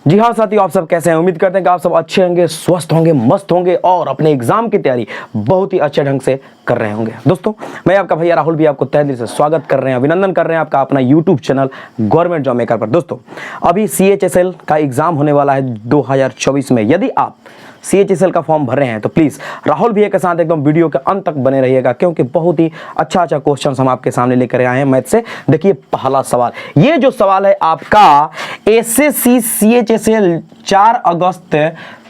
जी हाँ साथियों, आप सब कैसे हैं? उम्मीद करते हैं कि आप सब अच्छे होंगे, स्वस्थ होंगे, मस्त होंगे और अपने एग्जाम की तैयारी बहुत ही अच्छे ढंग से कर रहे होंगे। दोस्तों, मैं आपका भैया राहुल भी आपको तहे दिल से स्वागत कर रहे हैं, अभिनंदन कर रहे हैं आपका अपना YouTube channel government job maker पर। दोस्तों, अभी CHSL का एग्जाम होने वाला है 2024 में। यदि आप CHSL का फॉर्म भर रहे हैं तो प्लीज़ राहुल भैया के साथ एकदम वीडियो के अंत तक बने रहिएगा, क्योंकि बहुत ही अच्छा क्वेश्चन हम आपके सामने लेकर आए हैं मैथ से। देखिए पहला सवाल, ये जो सवाल है आपका SSC CHSL 4 अगस्त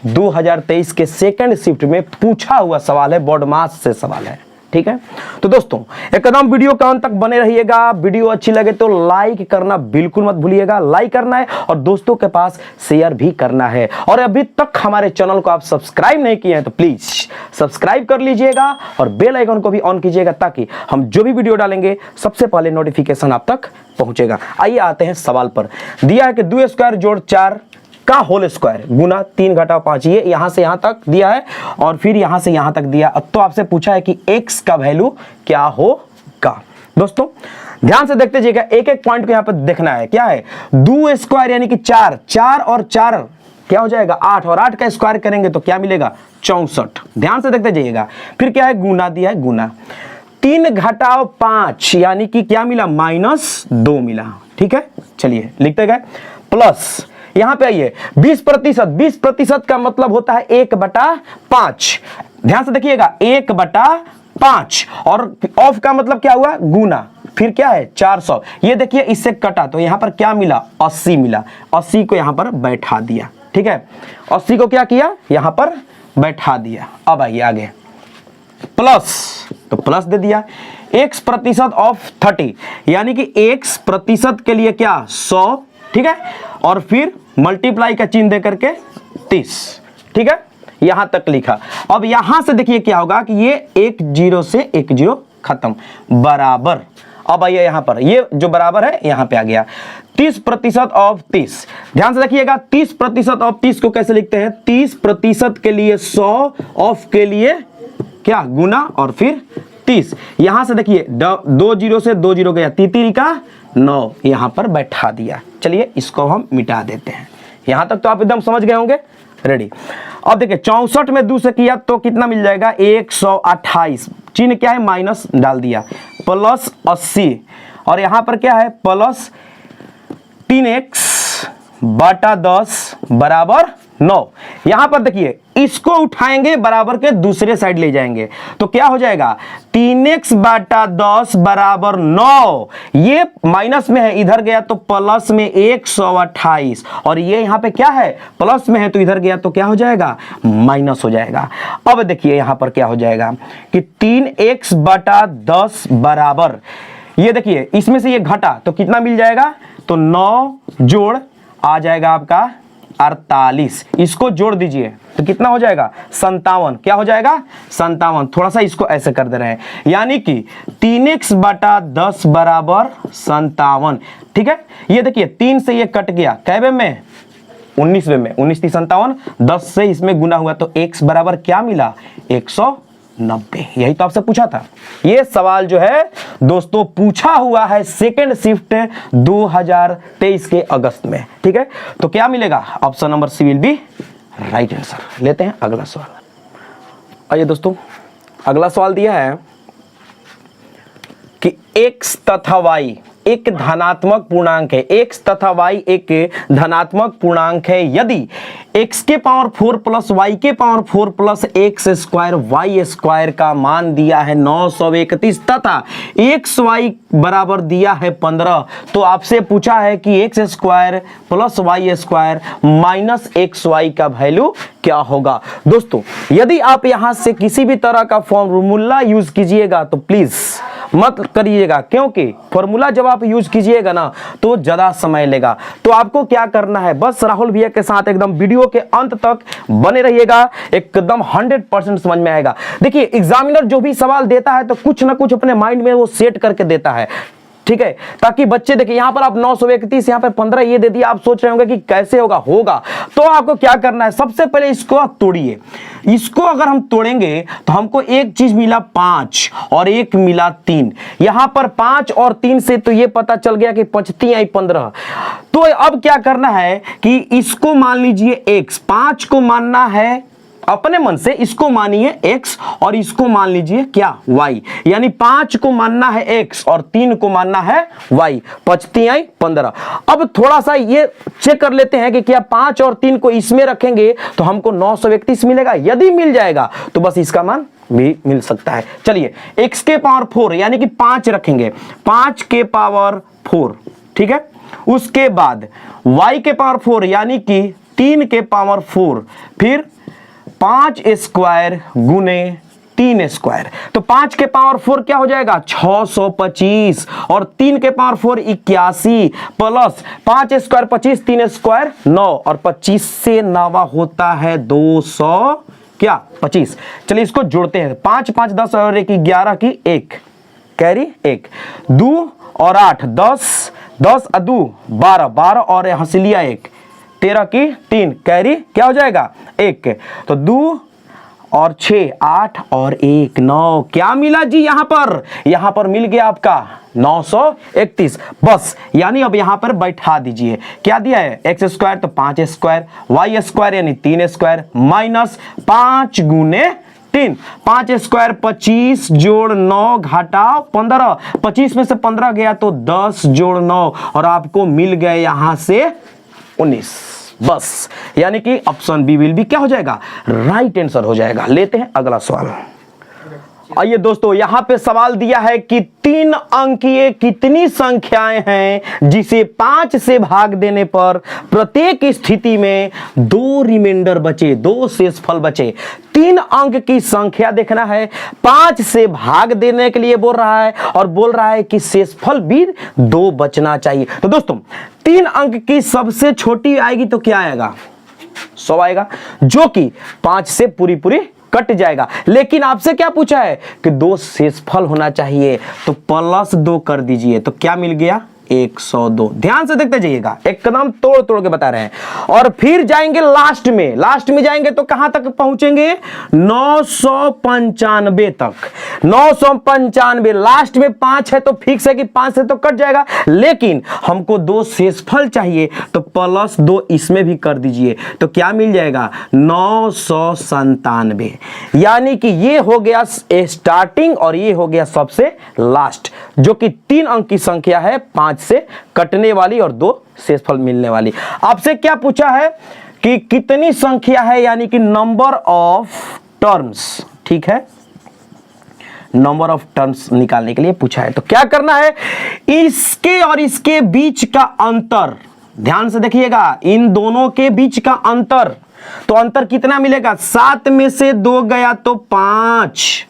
2023 के सेकंड शिफ्ट में पूछा हुआ सवाल है, बोर्ड मास से सवाल है। ठीक है, तो दोस्तों एकदम वीडियो के अंत तक बने रहिएगा। वीडियो अच्छी लगे तो लाइक करना बिल्कुल मत भूलिएगा, लाइक करना है और दोस्तों के पास शेयर भी करना है। और अभी तक हमारे चैनल को आप सब्सक्राइब नहीं किए हैं तो प्लीज सब्सक्राइब कर लीजिएगा और बेल आइकन को भी ऑन कीजिएगा, ताकि हम जो भी वीडियो डालेंगे सबसे पहले नोटिफिकेशन आप तक पहुंचेगा। आइए आते हैं सवाल पर। दिया है कि 2 स्क्वायर जोड़ 4 का होल स्क्वायर गुना 3 घटा 5, ये यहां से यहां तक दिया है और फिर यहां से यहां तक दिया। अब तो आपसे पूछा है कि x का वैल्यू क्या होगा। दोस्तों ध्यान से देखते जाइएगा, एक एक पॉइंट को यहां पर देखना है। क्या है 2 स्क्वायर यानी कि 4, 4 और 4 क्या हो जाएगा 8, और 8 का स्क्वायर करेंगे तो क्या मिलेगा 64। ध्यान से देखते जाइएगा। फिर क्या है गुना दिया है, गुना 3 घटाओ 5 यानी कि क्या मिला -2 मिला। ठीक है, चलिए लिखते गए। प्लस यहां पे आइए 20%, 20% का मतलब होता है 1/5। ध्यान से देखिएगा 1/5, और ऑफ का मतलब क्या हुआ गुना, फिर क्या है 400। ये देखिए इससे कटा तो यहां पर क्या मिला 80 मिला, 80 को यहां पर बैठा दिया। ठीक है, 80 को क्या किया यहां पर बैठा दिया। अब आइए आगे, प्लस तो प्लस दे दिया, x% ऑफ 30 यानी कि x% के लिए क्या 100। ठीक है, और फिर मल्टीप्लाई का चिन्ह दे करके 30। ठीक है, यहां तक लिखा। अब यहां से देखिए क्या होगा कि ये 1 0 से 1 0 खत्म, बराबर। अब आइए यहां पर, ये जो बराबर है यहां पे आ गया 30% ऑफ 30। ध्यान से देखिएगा 30% ऑफ 30 को कैसे लिखते हैं, 30% के लिए 100, ऑफ के लिए क्या गुना और फिर 30। यहां से देखिए 2 0 से 2 0 गया, 3 का 9 यहां पर बैठा दिया। चलिए इसको हम मिटा देते हैं। यहां तक तो आप एकदम समझ गए होंगे, रेडी। अब देखिए 64 में 2 से किया तो कितना मिल जाएगा 128, चिन्ह क्या है माइनस डाल दिया, प्लस 80, और यहां पर क्या है प्लस 3x/10 बराबर 9। यहां पर देखिए इसको उठाएंगे बराबर के दूसरे साइड ले जाएंगे तो क्या हो जाएगा 3x/10 बराबर 9। ये माइनस में है, इधर गया तो प्लस में 128, और ये यहां पे क्या है प्लस में है तो इधर गया तो क्या हो जाएगा माइनस हो जाएगा। अब देखिए यहां पर क्या हो जाएगा कि 3x/10 बराबर, ये देखिए इसमें से ये घटा तो कितना मिल जाएगा, तो 9 जोड़ आ जाएगा आपका 48, इसको जोड़ दीजिए तो कितना हो जाएगा 57। क्या हो जाएगा 57। थोड़ा सा इसको ऐसे कर दे रहे हैं, यानी कि 3x/10 बराबर 57। ठीक है, ये देखिए 3 से ये कट गया, कैवे में 19वें में, 19 3 57, 10 से इसमें गुना हुआ तो x बराबर क्या मिला 190। यही तो आपसे पूछा था। ये सवाल जो है दोस्तों पूछा हुआ है सेकंड शिफ्ट 2023 के अगस्त में। ठीक है, तो क्या मिलेगा option number C will be right answer. लेते हैं अगला सवाल। आइए दोस्तों, अगला सवाल दिया है कि x तथा y एक धनात्मक पूर्णांक है, x तथा y एक धनात्मक पूर्णांक है यदि x के पावर 4 प्लस y के power 4 plus x square y square का मान दिया है 931 तथा xy बराबर दिया है 15। तो आपसे पूछा है कि x square plus y square minus xy का वैल्यू क्या होगा। दोस्तों यदि आप यहां से किसी भी तरह का फॉर्मूला यूज कीजिएगा तो प्लीज मत करिएगा, क्योंकि फॉर्मूला जब आप यूज कीजिएगा ना तो ज्यादा समय लेगा। तो आपको क्या करना है, बस राहुल भैया के साथ एकदम वीडियो के अंत तक बने रहिएगा, एकदम 100% समझ में आएगा। देखिए एग्जामिनर जो भी सवाल देता है तो कुछ ना कुछ अपने माइंड में वो सेट करके देता है। ठीक है, ताकि बच्चे देखें। यहां पर आप 931, यहां पर 15 ये दे दिया। आप सोच रहे होंगे कि कैसे होगा। तो आपको क्या करना है, सबसे पहले इसको आप तोड़िए। इसको अगर हम तोड़ेंगे तो हमको एक चीज मिला 5 और एक मिला 3। यहां पर 5 और 3 से तो ये पता चल गया कि 5 आई 15। तो अब क्या करना है कि इसको मान लीजिए x, 5 को मानना है अपने मन से, इसको मानिए x और इसको मान लीजिए क्या, y। यानी 5 को मानना है x और 3 को मानना है y। 5 आई 15। अब थोड़ा सा ये चेक कर लेते हैं कि क्या 5 और 3 को इसमें रखेंगे तो हमको 931 मिलेगा। यदि मिल जाएगा तो बस इसका मान भी मिल सकता है। चलिए x के पावर 4 यानी कि 5 रखेंगे, 5 के पावर 4, ठीक है। उसके बाद y के पावर 4 यानी कि 3 के पावर 4, फिर 5 स्क्वायर गुने 3 स्क्वायर। तो 5 के पावर 4 क्या हो जाएगा 625 और 3 के पावर 4 81 प्लस 5 स्क्वायर 25, 3 स्क्वायर 9 और 25 से 9 होता है 200 क्या 25। चलिए इसको जोड़ते हैं। 5 5 10 और 1 11 की 1 कैरी 1, 2 और 8 10 10 अदू 12 12 और हंसलिया 1 13 की 3 कैरी क्या हो जाएगा 1। तो 2 और 6 8 और 1 9 क्या मिला जी, यहां पर मिल गया आपका 931। बस यानी अब यहां पर बैठा दीजिए। क्या दिया है x स्क्वायर तो 5 स्क्वायर, y स्क्वायर यानी 3 स्क्वायर माइनस 5 गुने 3। 5 स्क्वायर 25 जोड़ 9 घटाओ 15, 25 में से 15 गया तो 10 जोड़ 9 और आपको मिल गए यहां से 19। बस यानी कि ऑप्शन बी विल बी क्या हो जाएगा, राइट आंसर हो जाएगा। लेते हैं अगला सवाल। आइए दोस्तों, यहां पे सवाल दिया है कि 3 अंकीय कितनी संख्याएं हैं जिसे 5 से भाग देने पर प्रत्येक स्थिति में 2 रिमाइंडर बचे, 2 शेषफल बचे। 3 अंक की संख्या देखना है, 5 से भाग देने के लिए बोल रहा है और बोल रहा है कि शेषफल भी 2 बचना चाहिए। तो दोस्तों 3 अंक की सबसे छोटी आएगी तो क्या आएगा 100 आएगा, जो कि 5 से पूरी कट जाएगा। लेकिन आपसे क्या पूछा है कि 2 शेषफल होना चाहिए, तो +2 कर दीजिए तो क्या मिल गया 102। ध्यान से देखते जाइएगा, एकदम तोड़ के बता रहे हैं। और फिर जाएंगे लास्ट में जाएंगे तो कहां तक पहुंचेंगे 995 तक। 995 लास्ट में 5 है तो फिक्स है कि 5 से तो कट जाएगा, लेकिन हमको 2 शेषफल चाहिए तो +2 इसमें भी कर दीजिए तो क्या मिल जाएगा 997। यानी कि ये हो गया स्टार्टिंग और ये हो गया सबसे लास्ट, जो कि 3 अंक की संख्या है, 5 से कटने वाली और 2 शेषफल मिलने वाली। आपसे क्या पूछा है कि कितनी संख्या है, यानी कि नंबर ऑफ टर्म्स, ठीक है, नंबर ऑफ टर्म्स निकालने के लिए पूछा है। तो क्या करना है, इसके और इसके बीच का अंतर, ध्यान से देखिएगा, इन दोनों के बीच का अंतर, तो अंतर कितना मिलेगा 7 में से 2 गया तो 5,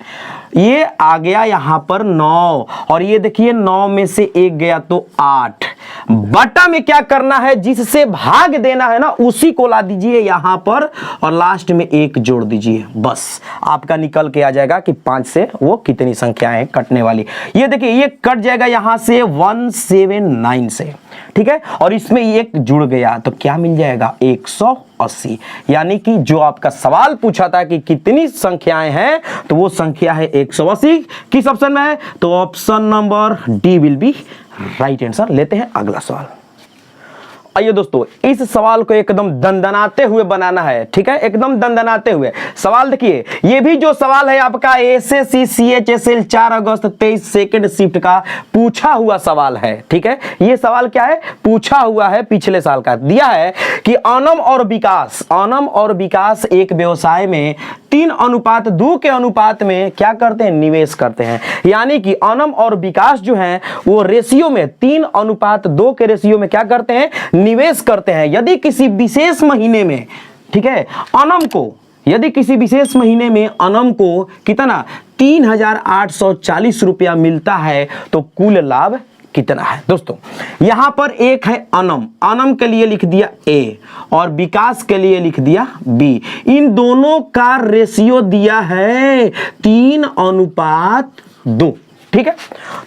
ये आ गया यहां पर 9 और ये देखिए 9 में से 1 गया तो 8। बटा में क्या करना है, जिससे भाग देना है ना उसी को ला दीजिए यहां पर और लास्ट में 1 जोड़ दीजिए। बस आपका निकल के आ जाएगा कि 5 से वो कितनी संख्याएं कटने वाली। ये देखिए ये कट जाएगा यहां से 179 से, ठीक है, और इसमें 1 जुड़ गया तो क्या मिल जाएगा 180। यानी कि जो आपका सवाल पूछा था कि कितनी संख्याएं हैं तो वो संख्या है 180। किस ऑप्शन में है, तो option number D will be right answer. लेते हैं अगला सवाल। आइए दोस्तों, इस सवाल को एकदम दंदनाते हुए बनाना है, ठीक है, एकदम दंदनाते हुए। सवाल देखिए, ये भी जो सवाल है आपका एसएससी सीएचएसएल 4 अगस्त 23 सेकंड शिफ्ट का पूछा हुआ सवाल है, ठीक है। ये सवाल क्या है, पूछा हुआ है, पिछले साल का दिया है कि अनम और विकास एक व्यवसाय में 3:2 के अनुपात में क्या करते हैं, निवेश करते हैं। यानी कि अनम और विकास जो हैं वो रेशियो में 3:2 के रेशियो में क्या करते हैं, निवेश करते हैं। यदि किसी विशेष महीने में, ठीक है, यदि किसी विशेष महीने में अनम को कितना 3840 रुपया मिलता है तो कुल लाभ कितना है। दोस्तों यहां पर एक है अनम के लिए लिख दिया ए और विकास के लिए लिख दिया बी। इन दोनों का रेशियो दिया है 3:2, ठीक है।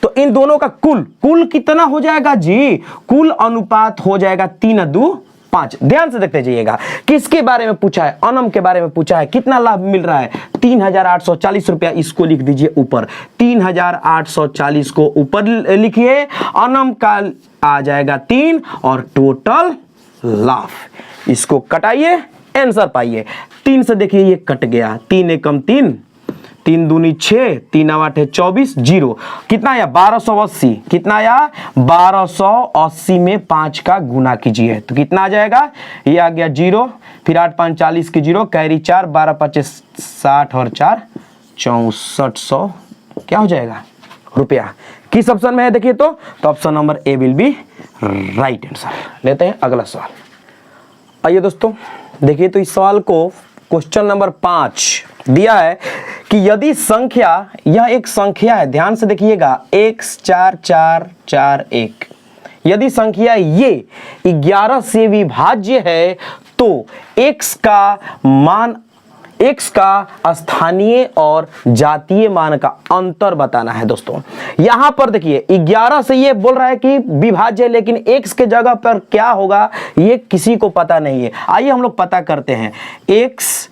तो इन दोनों का कुल कितना हो जाएगा जी? कुल अनुपात हो जाएगा 3:5। ध्यान से देखते जाइएगा, किसके बारे में पूछा है? अनम के बारे में पूछा है। कितना लाभ मिल रहा है? 3,840 रुपया। इसको लिख दीजिए ऊपर, 3,840 को ऊपर लिखिए। अनम का आ जाएगा 3 और टोटल लाभ इसको कटाइए, आंसर पाइए। 3 से देखिए ये कट गया, 3 एकम 3, 3 दूनी 6, 3 8 24, 0 कितना आया? 1280। कितना आया? 1280 में 5 का गुना कीजिए तो कितना आ जाएगा? ये आ गया 0, फिर 8 5 40 की 0, कैरी 4, 12 5 60 और 4 6400 क्या हो जाएगा? रुपया। किस ऑप्शन में है देखिए तो option number A will be right answer. लेते हैं अगला सवाल। आइए दोस्तों देखिए, तो इस सवाल को क्वेश्चन नंबर 5 दिया है कि यदि संख्या, यह एक संख्या है, ध्यान से देखिएगा, x 4 4 4 1, यदि संख्या ये 11 से विभाज्य है तो x का स्थानीय और जातीय मान का अंतर बताना है। दोस्तों यहां पर देखिए 11 से ये बोल रहा है कि विभाज्य है, लेकिन x के जगह पर क्या होगा ये किसी को पता नहीं है। आइए हम लोग पता करते हैं। x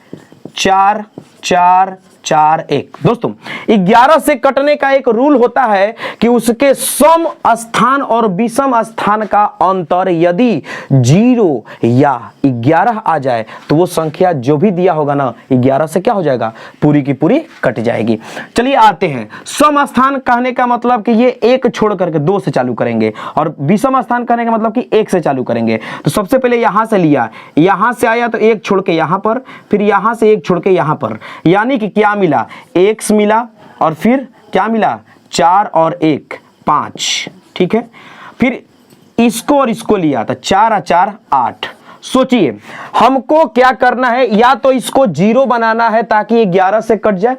4 4 4 1। दोस्तों 11 से कटने का एक रूल होता है कि उसके सम स्थान और विषम स्थान का अंतर यदि 0 या 11 आ जाए तो वो संख्या जो भी दिया होगा ना 11 से क्या हो जाएगा? पूरी की पूरी कट जाएगी। चलिए आते हैं। सम स्थान कहने का मतलब कि ये 1 छोड़ करके 2 से चालू करेंगे, और विषम स्थान कहने का मतलब कि 1 से चालू करेंगे। तो सबसे पहले यहां से लिया, यहां से आया तो 1 छोड़ के यहां पर, फिर यहां से 1 छोड़ के यहां पर, यानी कि क्या मिला? x मिला, और फिर क्या मिला? 4 और 1 5, ठीक है। फिर इसको और इसको लिया तो 4 और 4 8। सोचिए हमको क्या करना है, या तो इसको 0 बनाना है ताकि 11 से कट जाए।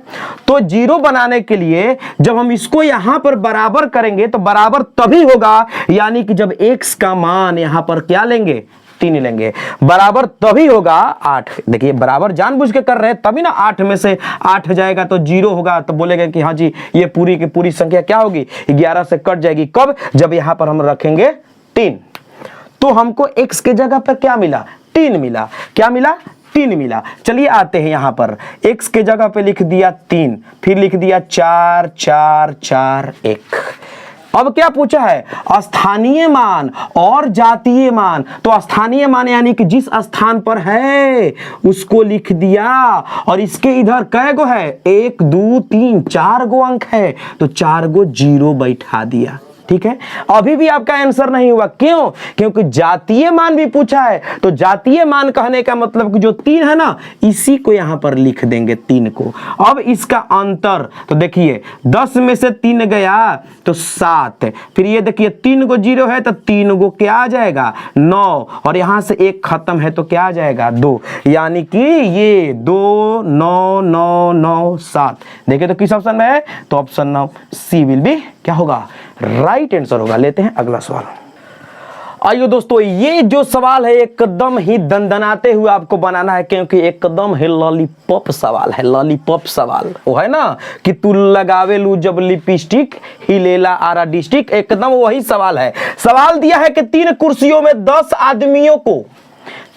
तो 0 बनाने के लिए जब हम इसको यहां पर बराबर करेंगे तो बराबर तभी होगा, यानी कि जब x का मान यहां पर क्या लेंगे? 3 लेंगे, बराबर तभी होगा 8। देखिए बराबर जानबूझ के कर रहे हैं तभी ना 8 में से 8 जाएगा तो 0 होगा, तो बोलेगा कि हाँ जी ये पूरी की पूरी संख्या क्या होगी? 11 से कट जाएगी। कब? जब यहां पर हम रखेंगे 3। तो हमको x के जगह पर क्या मिला? 3 मिला। क्या मिला? 3 मिला। चलिए आते हैं यहां पर, x के जगह पे लिख दिया 3, फिर लिख दिया 4 4 4 1। अब क्या पूछा है? स्थानीय मान और जातीय मान। तो स्थानीय मान यानी कि जिस स्थान पर है उसको लिख दिया, और इसके इधर कै गो है? 1 2 3 4 गो अंक है, तो 4 गो 0 बैठा दिया। ठीक है, अभी भी आपका आंसर नहीं हुआ। क्यों? क्योंकि जातीय मान भी पूछा है। तो जातीय मान कहने का मतलब कि जो 3 है ना, इसी को यहां पर लिख देंगे 3 को। अब इसका अंतर तो देखिए 10 में से 3 गया तो 7, फिर ये देखिए 3 गो 0 है तो 3 गो क्या आ जाएगा? 9, और यहां से 1 खत्म है तो क्या आ जाएगा? 2, यानी कि ये 2 9 9 9 7। देखिए तो किस ऑप्शन में है? तो option number C will be क्या होगा? राइट आंसर होगा। लेते हैं अगला सवाल। आइए दोस्तों, ये जो सवाल है एकदम ही दंदनाते हुए आपको बनाना है, क्योंकि एकदम ही लॉलीपॉप सवाल है। लॉलीपॉप सवाल वो है ना कि तू लगावे लू जब लिपस्टिक हिलेला आरा डिस्ट्रिक्ट, एकदम वही सवाल है। सवाल दिया है कि 3 कुर्सियों में 10 आदमियों को,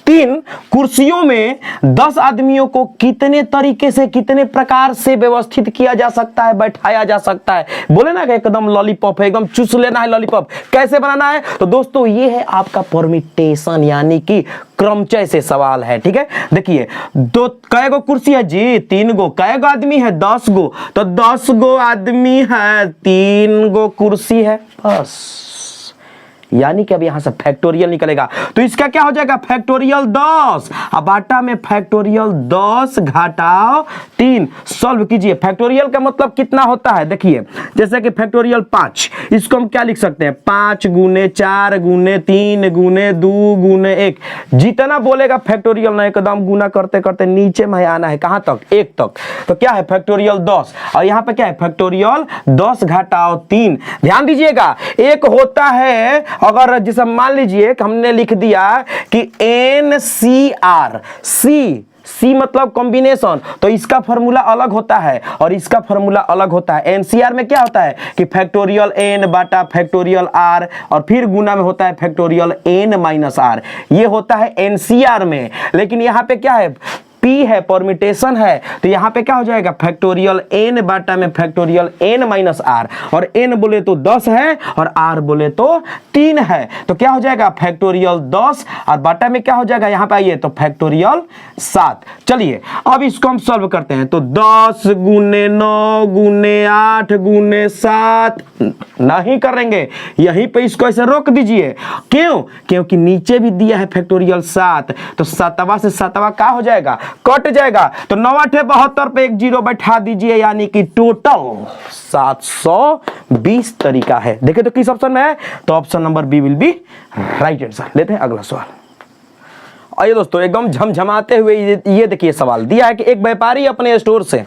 3 कुर्सियों में 10 आदमियों को कितने तरीके से, कितने प्रकार से व्यवस्थित किया जा सकता है, बैठाया जा सकता है। बोले ना कि एकदम लॉलीपॉप है, एकदम चूस लेना है लॉलीपॉप। कैसे बनाना है? तो दोस्तों ये है आपका परमिटेशन, यानी कि क्रमचय से सवाल है। ठीक है, देखिए दो कै गो कुर्सी है जी? 3 गो। कै गो आदमी है? 10 गो। तो 10 गो आदमी है, 3 गो कुर्सी है, बस। यानी कि अब यहां से फैक्टोरियल निकलेगा, तो इसका क्या हो जाएगा? फैक्टोरियल 10। अब आटा में फैक्टोरियल 10 घटाओ 3, सॉल्व कीजिए। फैक्टोरियल का मतलब कितना होता है? देखिए जैसे कि फैक्टोरियल 5, इसको हम क्या लिख सकते हैं? 5 गुने 4 गुने 3 गुने 2 गुने 1। जितना बोलेगा फैक्टोरियल ना, एकदम गुना करते करते नीचे में आना है। कहां तक? 1 तक। तो क्या है? फैक्टोरियल 10। और यहां पे क्या है? फैक्टोरियल 10 घटाओ 3। ध्यान दीजिएगा, एक होता है अगर जिसे मान लीजिए कि हमने लिख दिया कि NCR, C सी मतलब कॉम्बिनेशन, तो इसका फॉर्मूला अलग होता है और इसका फॉर्मूला अलग होता है। एनसीआर में क्या होता है कि फैक्टोरियल एन बाटा फैक्टोरियल आर और फिर गुना में होता है फैक्टोरियल एन माइनस आर, ये होता है एनसीआर में। लेकिन यहाँ पे क्या है, पी है, परमिटेशन है, तो यहां पे क्या हो जाएगा फैक्टोरियल एन बाटा में फैक्टोरियल एन माइनस आर, और एन बोले तो 10 है और आर बोले तो 3 है, तो क्या हो जाएगा फैक्टोरियल 10 और बाटा में क्या हो जाएगा यहां पे आइए तो फैक्टोरियल 7। चलिए अब इसको हम सॉल्व करते हैं, तो 10 गुने 9 गुने 8 गुने 7 नहीं करेंगे, यहीं पे इसको ऐसे रोक दीजिए। क्यों? क्योंकि नीचे भी दिया है फैक्टोरियल 7, तो 7वां से 7वां क्या हो जाएगा, कट जाएगा, तो 9 8 72 पे एक जीरो बैठा दीजिए, यानी कि टोटल 720 तरीका है। देखिए तो किस ऑप्शन में है, तो option number B will be right answer. लेते हैं अगला सवाल। आइए दोस्तों एकदम झमझमाते हुए ये देखिए सवाल दिया है कि एक व्यापारी अपने स्टोर से,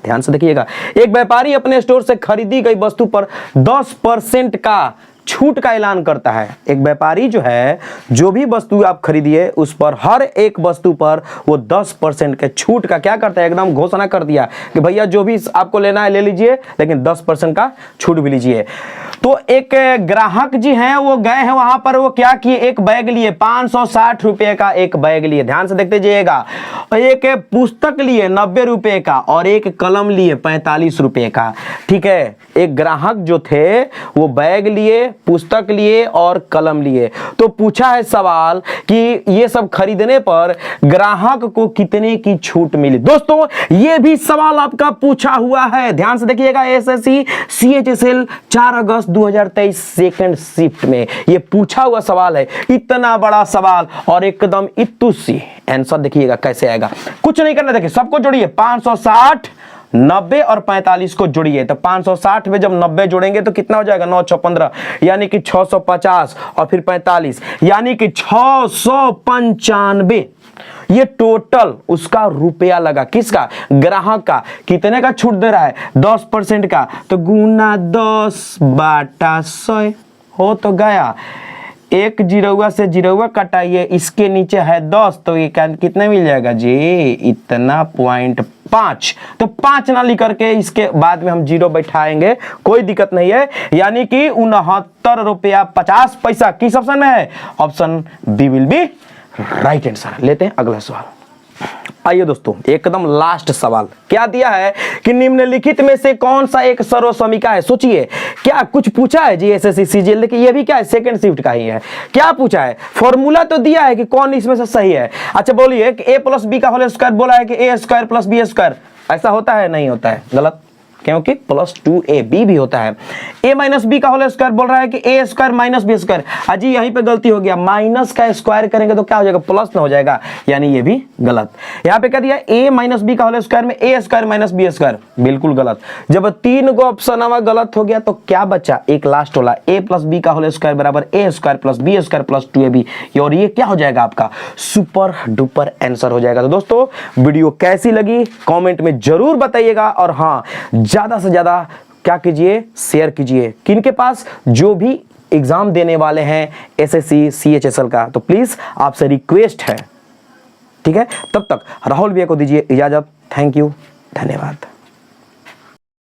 ध्यान से देखिएगा, एक व्यापारी अपने स्टोर से खरीदी गई वस्तु पर 10% का छूट का ऐलान करता है। एक व्यापारी जो है, जो भी वस्तु आप खरीदिए उस पर हर एक वस्तु पर वो 10% के छूट का क्या करता है, एकदम घोषणा कर दिया कि भैया जो भी आपको लेना है ले लीजिए, लेकिन 10% का छूट भी लीजिए। तो एक ग्राहक जी हैं, वो गए हैं वहां पर, वो क्या किए, एक बैग लिए, 560 रुपए का एक बैग लिए, ध्यान से देखते जाइएगा, एक पुस्तक लिए 90 रुपए का और एक कलम लिए 45 रुपए का। ठीक है, एक ग्राहक जो थे वो बैग लिए, पुस्तक लिए और कलम लिए। तो पूछा है सवाल कि ये सब खरीदने पर ग्राहक को कितने की छूट मिली। दोस्तों ये भी सवाल आपका पूछा हुआ है, ध्यान से देखिएगा, एसएससी सीएचएसएल 4 अगस्त 2023 सेकंड शिफ्ट में ये पूछा हुआ सवाल है। इतना बड़ा सवाल और एकदम इतुसी आंसर देखिएगा कैसे आएगा। कुछ नहीं करना, देखिए सबको जोड़िए, 560 90 और 45 को जोड़िए, तो 560 में जब 90 जोड़ेंगे तो कितना हो जाएगा, 9 6 15, यानी कि 650 और फिर 45 यानी कि 695। ये टोटल उसका रुपया लगा, किसका, ग्राहक का। कितने का छूट दे रहा है, 10% का, तो गुना 10 बाटा 100 हो तो गया। एक जीरोवा से जीरोवा कटाइए, इसके नीचे है 10, तो ये कितना मिल जाएगा जी, इतना 0.5, तो 5 ना लिख करके इसके बाद में हम जीरो बैठाएंगे, कोई दिक्कत नहीं है, यानी कि 69 रुपया 50 पैसा किस ऑप्शन में है, option B will be right answer. लेते हैं अगला सवाल। आइए दोस्तों एकदम लास्ट सवाल, क्या दिया है कि निम्नलिखित में से कौन सा एक सर्वसमीका है। सोचिए क्या कुछ पूछा है जी एसएससी सीजीएल, लेकिन ये भी क्या है, सेकंड शिफ्ट का ही है। क्या पूछा है, फॉर्मूला तो दिया है कि कौन इसमें से सही है। अच्छा बोलिए कि ए प्लस बी का होल स्क्वायर बोला है कि ए स्क्वायर प्लस बी स्क्वायर, ऐसा होता है, नहीं होता है, गलत, क्योंकि प्लस 2ab भी होता है। a माइनस बी का होल स्क्वायर बोल रहा है कि ए स्क्वायर माइनस बी स्क्वायर, अजी यहीं पे गलती हो गया, माइनस का स्क्वायर करेंगे तो क्या हो जाएगा, प्लस में हो जाएगा, यानी ये भी गलत। यहाँ पे क्या दिया, a माइनस बी का होल स्क्वायर में ए स्क्वायर माइनस बी स्क्वायर, बिल्कुल गलत। जब 3 गो ऑप्शन हमारा गलत हो गया तो क्या बचा, एक लास्ट वाला, a प्लस बी का होल स्क्वायर बराबर a square plus b square plus 2ab, और ये क्या हो जाएगा आपका सुपर डुपर आंसर हो जाएगा। तो दोस्तों वीडियो कैसी लगी कमेंट में जरूर बताइएगा, और हाँ ज्यादा से ज्यादा क्या कीजिए, शेयर कीजिए किनके पास जो भी एग्जाम देने वाले हैं एसएससी सीएचएसएल का, तो प्लीज आपसे रिक्वेस्ट है, ठीक है। तब तक राहुल भैया को दीजिए इजाजत, थैंक यू, धन्यवाद।